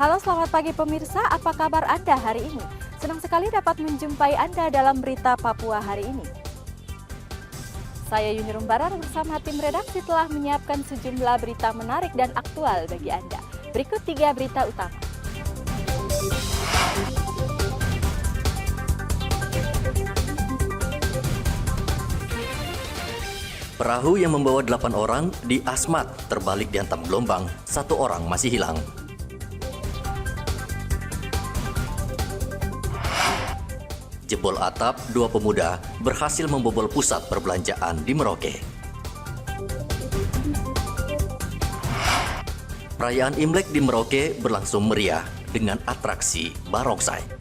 Halo, selamat pagi pemirsa, apa kabar Anda hari ini? Senang sekali dapat menjumpai Anda dalam berita Papua hari ini. Saya Yuni Rumbarar bersama tim redaksi telah menyiapkan sejumlah berita menarik dan aktual bagi Anda. Berikut 3 berita utama. Perahu yang membawa 8 orang di Asmat terbalik dihantam gelombang, 1 orang masih hilang. Jebol atap, 2 pemuda berhasil membobol pusat perbelanjaan di Merauke. Perayaan Imlek di Merauke berlangsung meriah dengan atraksi barongsai.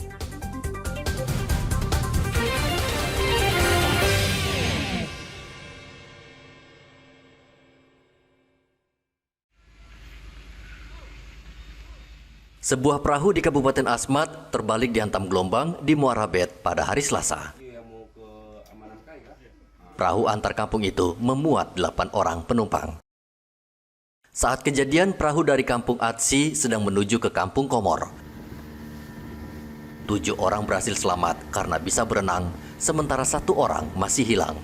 Sebuah perahu di Kabupaten Asmat terbalik dihantam gelombang di Muara Bet pada hari Selasa. Perahu antar kampung itu memuat 8 orang penumpang. Saat kejadian, perahu dari kampung Atsi sedang menuju ke kampung Komor. 7 orang berhasil selamat karena bisa berenang, sementara 1 orang masih hilang.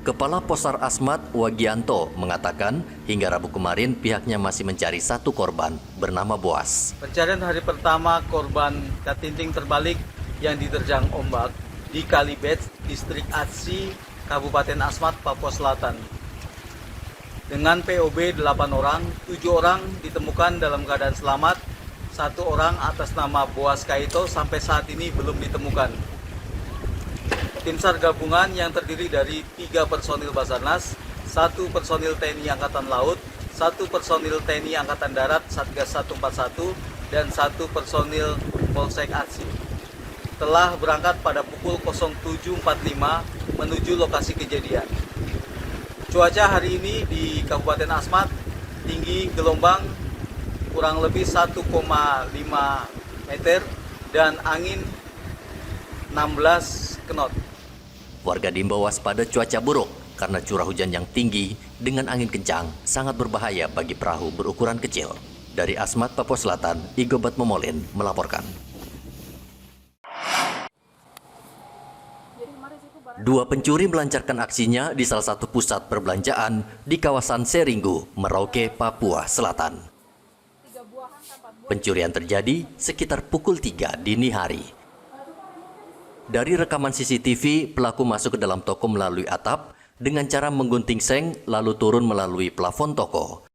Kepala Posar Asmat, Wagianto, mengatakan hingga Rabu kemarin pihaknya masih mencari 1 korban bernama Boas. Pencarian hari pertama korban Katinting terbalik yang diterjang ombak di Kalibet, Distrik Atsi, Kabupaten Asmat, Papua Selatan. Dengan POB 8 orang, 7 orang ditemukan dalam keadaan selamat, 1 orang atas nama Boas Kaito sampai saat ini belum ditemukan. Tim SAR gabungan yang terdiri dari 3 personil Basarnas, 1 personil TNI Angkatan Laut, 1 personil TNI Angkatan Darat Satgas 141, dan 1 personil Polsek Atsi telah berangkat pada pukul 07.45 menuju lokasi kejadian. Cuaca hari ini di Kabupaten Asmat tinggi gelombang kurang lebih 1,5 meter dan angin 16 knot. Warga diimbau waspada cuaca buruk karena curah hujan yang tinggi dengan angin kencang sangat berbahaya bagi perahu berukuran kecil. Dari Asmat, Papua Selatan, Igobat Momolin melaporkan. 2 pencuri melancarkan aksinya di salah satu pusat perbelanjaan di kawasan Seringgu, Merauke, Papua Selatan. Pencurian terjadi sekitar pukul 3 dini hari. Dari rekaman CCTV, pelaku masuk ke dalam toko melalui atap dengan cara menggunting seng lalu turun melalui plafon toko.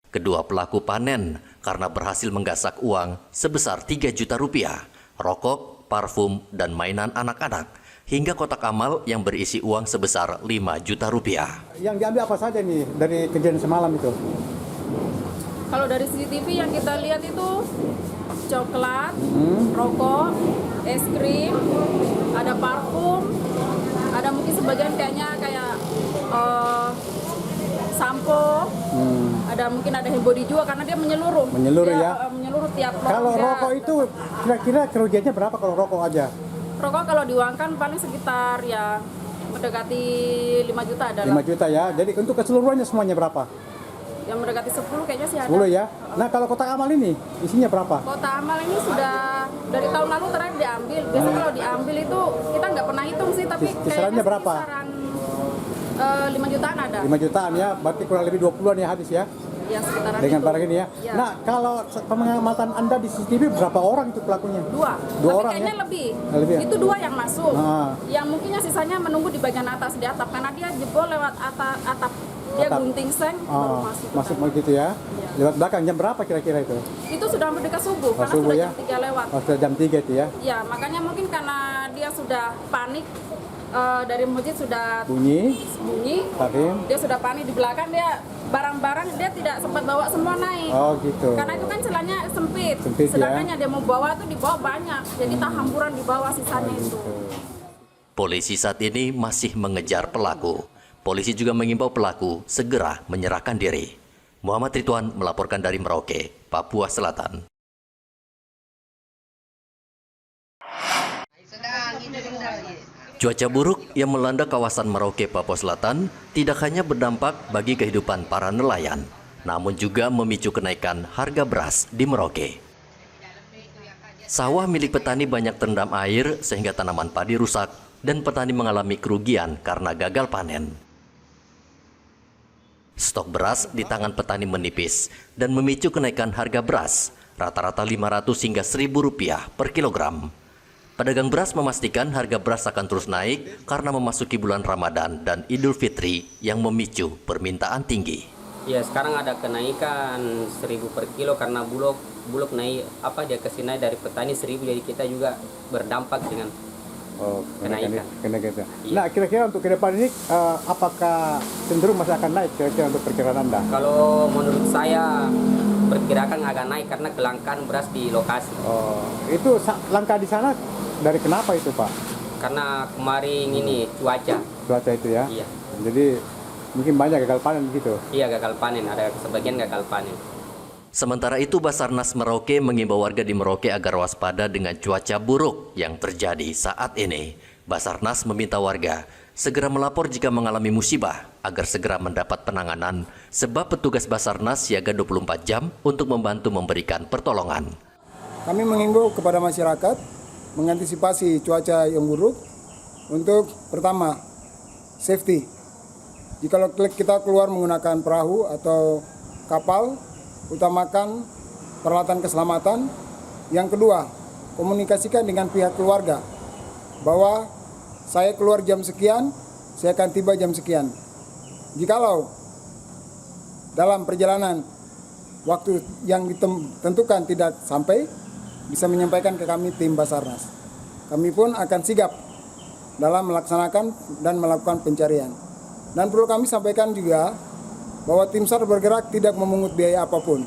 Kedua pelaku panen karena berhasil menggasak uang sebesar 3 juta rupiah, rokok, parfum, dan mainan anak-anak, hingga kotak amal yang berisi uang sebesar 5 juta rupiah. Yang diambil apa saja nih dari kejadian semalam itu? Kalau dari CCTV yang kita lihat itu coklat, rokok, es krim, ada parfum, ada mungkin sebagian kayak sampo, mungkin ada body juga karena dia menyeluruh. Menyeluruh dia, ya? Menyeluruh tiap blok. Kalau rokok itu kira-kira kerugiannya berapa kalau rokok aja? Rokok kalau diuangkan paling sekitar ya mendekati 5 juta adalah. 5 juta ya, jadi untuk keseluruhannya semuanya berapa? Yang mendekati 10 kayaknya sih ada. 10 ya? Nah kalau kotak amal ini isinya berapa? Kotak amal ini sudah dari tahun lalu terakhir diambil. Biasanya kalau diambil itu kita nggak pernah hitung sih, tapi kisarannya berapa? Kisaran 5 jutaan ada. 5 jutaan ya, berarti kurang lebih 20-an ya habis ya? Ya sekitaran dengan itu. barang ini ya? Ya. Nah kalau pengamatan Anda di CCTV berapa orang itu pelakunya? 2 Dua tapi orang kayaknya ya? lebih. Lebih ya? Itu 2 yang masuk. Yang mungkin yang sisanya menunggu di bagian atas di atap karena dia jebol lewat atap. Dia gunting seng baru masuk. Masuk begitu ya? Lewat belakang jam berapa kira-kira itu? Itu sudah mendekat subuh karena subuh sudah ya? jam 3 lewat. Sudah jam 3 itu ya? Ya makanya mungkin karena dia sudah panik dari masjid sudah Bunyi, dia sudah panik di belakang, dia barang-barang dia tidak sempat bawa semua naik. Oh gitu. Karena itu kan celahnya sempit ya? sedangkan yang dia mau bawa tuh di bawah banyak, jadi tak hamburan di bawah sisanya itu. Polisi saat ini masih mengejar pelaku. Polisi juga mengimbau pelaku segera menyerahkan diri. Muhammad Ridwan melaporkan dari Merauke, Papua Selatan. Cuaca buruk yang melanda kawasan Merauke, Papua Selatan tidak hanya berdampak bagi kehidupan para nelayan. namun juga memicu kenaikan harga beras di Merauke. Sawah milik petani banyak terendam air sehingga tanaman padi rusak dan petani mengalami kerugian karena gagal panen. Stok beras di tangan petani menipis dan memicu kenaikan harga beras, rata-rata Rp500 hingga Rp1.000 per kilogram. Pedagang beras memastikan harga beras akan terus naik karena memasuki bulan Ramadan dan Idul Fitri yang memicu permintaan tinggi. Ya, sekarang ada kenaikan 1.000 per kilo karena bulog naik, dia kasih naik dari petani 1.000, jadi kita juga berdampak dengan kenaikan. Kenaikan. Iya. Nah, kira-kira untuk ke depan ini apakah cenderung masih akan naik kira-kira untuk perkiraan Anda? Kalau menurut saya perkirakan agak naik karena kelangkaan beras di lokasi. Oh, itu langka di sana dari kenapa itu, Pak? Karena kemarin ini Cuaca itu ya? Iya. Jadi mungkin banyak gagal panen gitu? Iya, gagal panen, ada sebagian gagal panen. Sementara itu, Basarnas Merauke mengimbau warga di Merauke agar waspada dengan cuaca buruk yang terjadi saat ini. Basarnas meminta warga segera melapor jika mengalami musibah agar segera mendapat penanganan, sebab petugas Basarnas siaga 24 jam untuk membantu memberikan pertolongan. Kami mengimbau kepada masyarakat mengantisipasi cuaca yang buruk untuk pertama, safety. Jika kita keluar menggunakan perahu atau kapal, utamakan peralatan keselamatan. Yang kedua, komunikasikan dengan pihak keluarga bahwa saya keluar jam sekian, saya akan tiba jam sekian. Jikalau dalam perjalanan waktu yang ditentukan tidak sampai, bisa menyampaikan ke kami tim Basarnas. Kami pun akan sigap dalam melaksanakan dan melakukan pencarian. Dan perlu kami sampaikan juga bahwa tim SAR bergerak tidak memungut biaya apapun.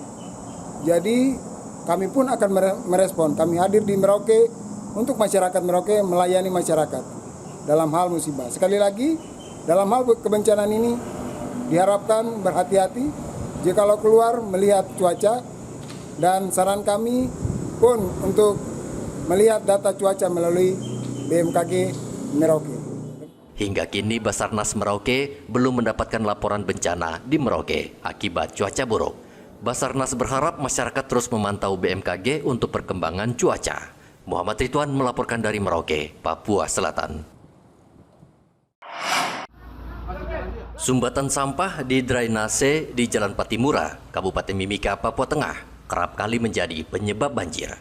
Jadi kami pun akan merespon. Kami hadir di Merauke untuk masyarakat Merauke, melayani masyarakat dalam hal musibah. Sekali lagi, dalam hal kebencanaan ini diharapkan berhati-hati jikalau keluar melihat cuaca, dan saran kami pun untuk melihat data cuaca melalui BMKG Merauke. Hingga kini Basarnas Merauke belum mendapatkan laporan bencana di Merauke akibat cuaca buruk. Basarnas berharap masyarakat terus memantau BMKG untuk perkembangan cuaca. Muhammad Ridwan melaporkan dari Merauke, Papua Selatan. Sumbatan sampah di drainase di Jalan Patimura, Kabupaten Mimika, Papua Tengah, kerap kali menjadi penyebab banjir.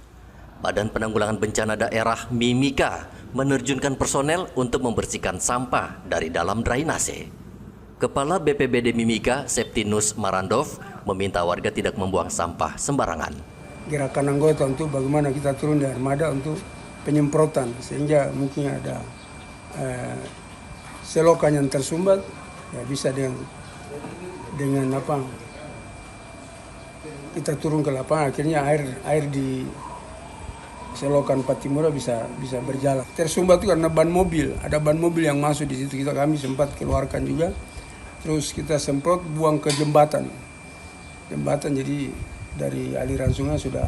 Badan Penanggulangan Bencana Daerah Mimika menerjunkan personel untuk membersihkan sampah dari dalam drainase. Kepala BPBD Mimika, Septinus Marandov, meminta warga tidak membuang sampah sembarangan. Gerakan anggota untuk bagaimana kita turun dari armada untuk penyemprotan, sehingga mungkin ada selokan yang tersumbat, ya bisa dengan kita turun ke lapangan, akhirnya air di selokan Patimura bisa berjalan. Tersumbat itu karena ban mobil, ada ban mobil yang masuk di situ, kami sempat keluarkan juga. Terus kita semprot buang ke jembatan, jadi dari aliran sungai sudah,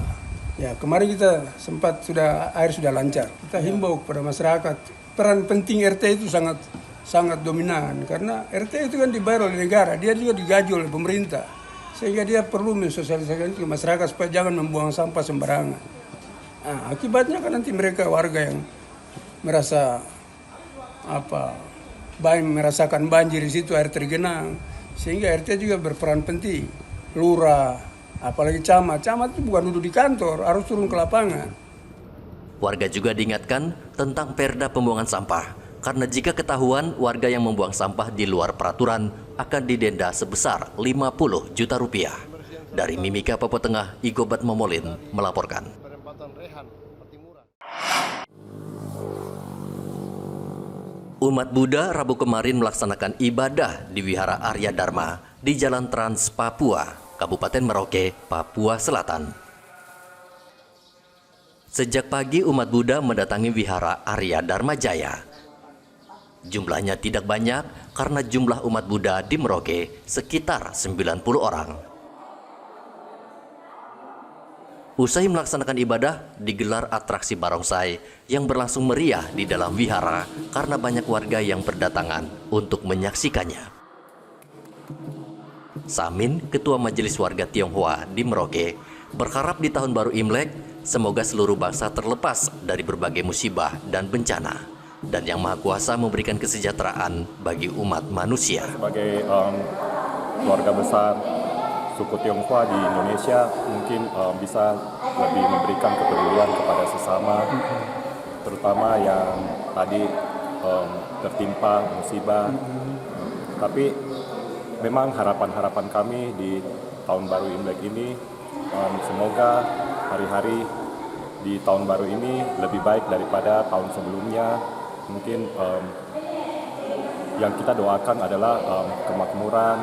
ya kemarin kita air sudah lancar. Kita himbau kepada masyarakat, peran penting RT itu sangat dominan, karena RT itu kan dibayar oleh negara, dia juga digaji oleh pemerintah, sehingga dia perlu mensosialisasikan ke masyarakat supaya jangan membuang sampah sembarangan. Nah, akibatnya kan nanti mereka warga yang merasakan banjir di situ, air tergenang, sehingga RT juga berperan penting. Lurah, apalagi camat itu bukan duduk di kantor, harus turun ke lapangan. Warga juga diingatkan tentang perda pembuangan sampah, karena jika ketahuan warga yang membuang sampah di luar peraturan akan didenda sebesar Rp50 juta. Dari Mimika, Papua Tengah, Igobat Momolin melaporkan. Umat Buddha Rabu kemarin melaksanakan ibadah di Wihara Arya Dharma di Jalan Trans Papua, Kabupaten Merauke, Papua Selatan. Sejak pagi umat Buddha mendatangi Wihara Arya Dharma Jaya. Jumlahnya tidak banyak karena jumlah umat Buddha di Merauke sekitar 90 orang. Usai melaksanakan ibadah, digelar atraksi barongsai yang berlangsung meriah di dalam wihara karena banyak warga yang berdatangan untuk menyaksikannya. Samin, Ketua Majelis Warga Tionghoa di Merauke, berharap di tahun baru Imlek, semoga seluruh bangsa terlepas dari berbagai musibah dan bencana, dan Yang Maha Kuasa memberikan kesejahteraan bagi umat manusia. Sebagai keluarga besar suku Tionghoa di Indonesia, mungkin bisa lebih memberikan kepedulian kepada sesama, terutama yang tadi tertimpa musibah. Tapi memang harapan-harapan kami di tahun baru Imlek ini, semoga hari-hari di tahun baru ini lebih baik daripada tahun sebelumnya. Mungkin yang kita doakan adalah kemakmuran,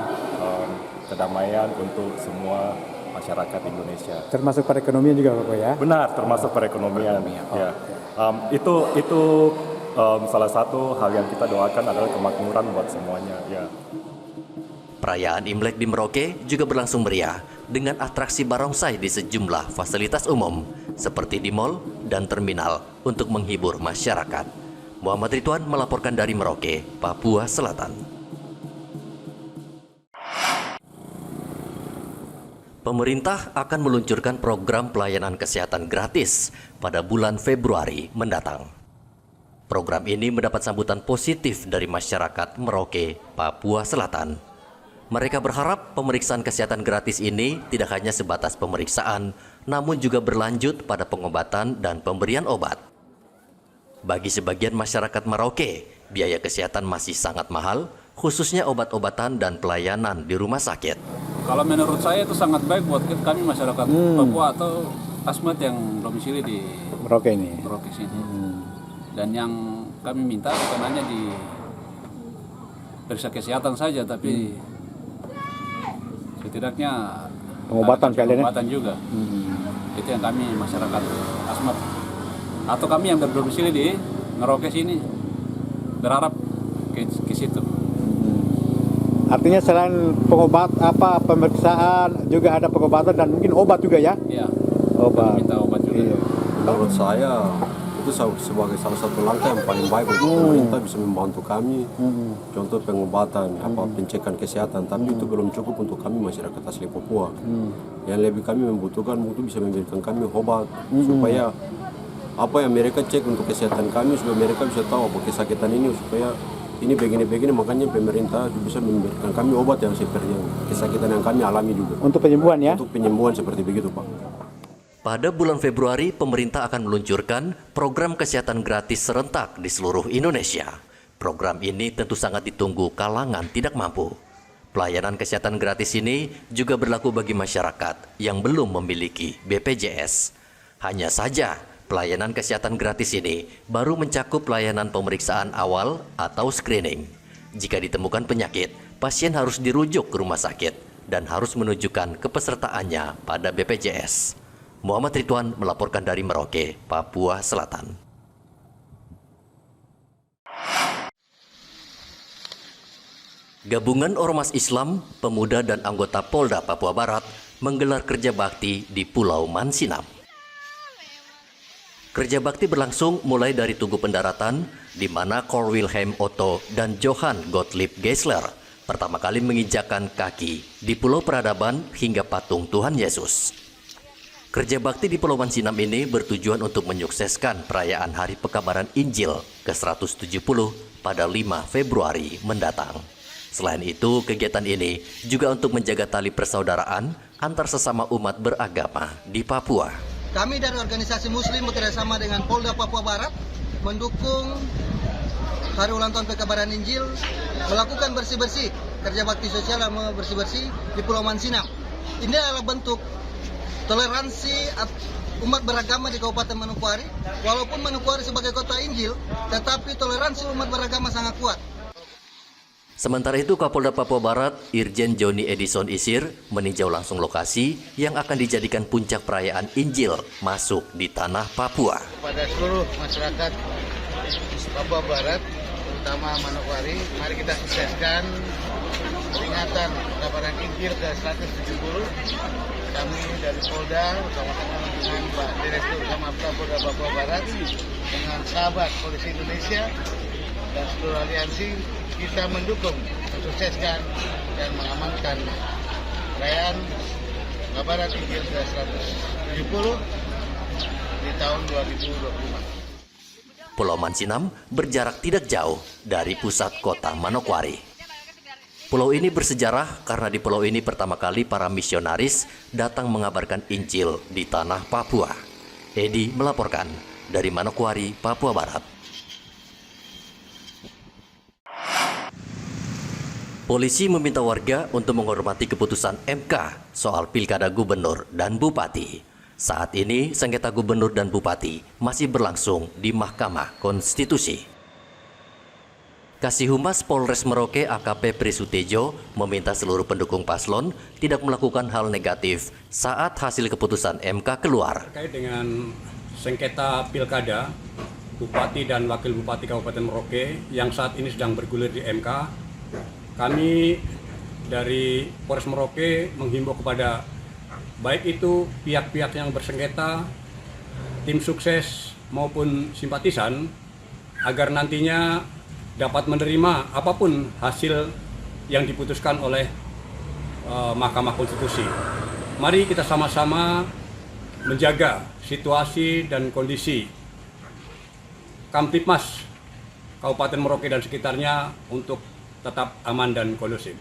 kedamaian untuk semua masyarakat Indonesia. Termasuk perekonomian juga Bapak ya? Benar, termasuk perekonomian. Ya. Itu salah satu hal yang kita doakan adalah kemakmuran buat semuanya. Ya. Perayaan Imlek di Merauke juga berlangsung meriah dengan atraksi barongsai di sejumlah fasilitas umum seperti di mal dan terminal untuk menghibur masyarakat. Muhammad Ridwan melaporkan dari Merauke, Papua Selatan. Pemerintah akan meluncurkan program pelayanan kesehatan gratis pada bulan Februari mendatang. Program ini mendapat sambutan positif dari masyarakat Merauke, Papua Selatan. Mereka berharap pemeriksaan kesehatan gratis ini tidak hanya sebatas pemeriksaan, namun juga berlanjut pada pengobatan dan pemberian obat. Bagi sebagian masyarakat Merauke, biaya kesehatan masih sangat mahal, khususnya obat-obatan dan pelayanan di rumah sakit. Kalau menurut saya itu sangat baik buat kami masyarakat Papua atau asmat yang domisili di Merauke ini. Merauke sini. Dan yang kami minta bukan hanya di periksa kesehatan saja, tapi setidaknya Pengobatan kalian pengobatan juga. Itu yang kami masyarakat asmat atau kami yang berdomisili di Merauke sini berharap ke situ. Artinya selain pemeriksaan juga ada pengobatan dan mungkin obat juga ya? Iya. Obat. Minta obat juga. Iya. Menurut saya itu sebagai salah satu langkah yang paling baik untuk pemerintah bisa membantu kami. Contoh pengobatan, pencegahan kesehatan, tapi itu belum cukup untuk kami masyarakat asli Papua. Yang lebih kami membutuhkan itu bisa memberikan kami obat supaya apa yang mereka cek untuk kesehatan kami, supaya mereka bisa tahu apa kesakitan ini, supaya ini begini-begini, makanya pemerintah bisa memberikan kami obat yang seperti yang kesakitan yang kami alami juga. Untuk penyembuhan ya? Untuk penyembuhan seperti begitu, Pak. Pada bulan Februari, pemerintah akan meluncurkan program kesehatan gratis serentak di seluruh Indonesia. Program ini tentu sangat ditunggu kalangan tidak mampu. Pelayanan kesehatan gratis ini juga berlaku bagi masyarakat yang belum memiliki BPJS. Hanya saja, pelayanan kesehatan gratis ini baru mencakup pelayanan pemeriksaan awal atau screening. Jika ditemukan penyakit, pasien harus dirujuk ke rumah sakit dan harus menunjukkan kepesertaannya pada BPJS. Muhammad Ridwan melaporkan dari Merauke, Papua Selatan. Gabungan Ormas Islam, pemuda dan anggota Polda Papua Barat menggelar kerja bakti di Pulau Mansinam. Kerja bakti berlangsung mulai dari Tugu Pendaratan, di mana Cor Wilhelm Otto dan Johann Gottlieb Geisler pertama kali menginjakkan kaki di Pulau Peradaban hingga patung Tuhan Yesus. Kerja bakti di Pulau Mansinam ini bertujuan untuk menyukseskan perayaan Hari Pekabaran Injil ke-170 pada 5 Februari mendatang. Selain itu, kegiatan ini juga untuk menjaga tali persaudaraan antar sesama umat beragama di Papua. Kami dari organisasi Muslim bekerjasama dengan Polda Papua Barat mendukung Hari Ulang Tahun Pekabaran Injil, melakukan bersih-bersih, kerja bakti sosial dan bersih-bersih di Pulau Mansinam. Ini adalah bentuk toleransi umat beragama di Kabupaten Manokwari. Walaupun Manokwari sebagai kota Injil, tetapi toleransi umat beragama sangat kuat. Sementara itu, Kapolda Papua Barat, Irjen Joni Edison Isir, meninjau langsung lokasi yang akan dijadikan puncak perayaan Injil masuk di tanah Papua. Pada seluruh masyarakat Papua Barat, terutama Manokwari, mari kita sukseskan peringatan Pekabaran Injil ke-170. Kami dari Polda bersama-sama dengan Pak Direktur Kamapta Polda Papua Barat dengan sahabat Polisi Indonesia dan seluruh aliansi, kita mendukung, mensukseskan dan mengamankan perayaan Kabaran Injil ke-170 di tahun 2024. Pulau Mansinam berjarak tidak jauh dari pusat kota Manokwari. Pulau ini bersejarah karena di pulau ini pertama kali para misionaris datang mengabarkan Injil di tanah Papua. Edi melaporkan dari Manokwari, Papua Barat. Polisi meminta warga untuk menghormati keputusan MK soal pilkada gubernur dan bupati. Saat ini, sengketa gubernur dan bupati masih berlangsung di Mahkamah Konstitusi. Kasih Humas Polres Merauke AKP Prisutejo meminta seluruh pendukung paslon tidak melakukan hal negatif saat hasil keputusan MK keluar. Terkait dengan sengketa pilkada Bupati dan Wakil Bupati Kabupaten Merauke yang saat ini sedang bergulir di MK, kami dari Polres Merauke menghimbau kepada baik itu pihak-pihak yang bersengketa, tim sukses maupun simpatisan agar nantinya dapat menerima apapun hasil yang diputuskan oleh Mahkamah Konstitusi. Mari kita sama-sama menjaga situasi dan kondisi Kamtipmas Kabupaten Merauke dan sekitarnya untuk tetap aman dan kondusif.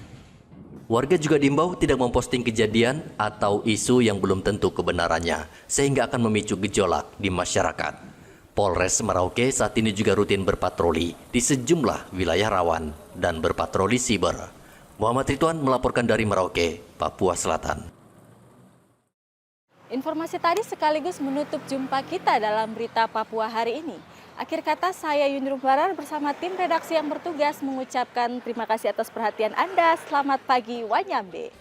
Warga juga diimbau tidak memposting kejadian atau isu yang belum tentu kebenarannya, sehingga akan memicu gejolak di masyarakat. Polres Merauke saat ini juga rutin berpatroli di sejumlah wilayah rawan dan berpatroli siber. Muhammad Ridwan melaporkan dari Merauke, Papua Selatan. Informasi tadi sekaligus menutup jumpa kita dalam berita Papua hari ini. Akhir kata, saya Yunirum Barar bersama tim redaksi yang bertugas mengucapkan terima kasih atas perhatian Anda. Selamat pagi, Wanyambe.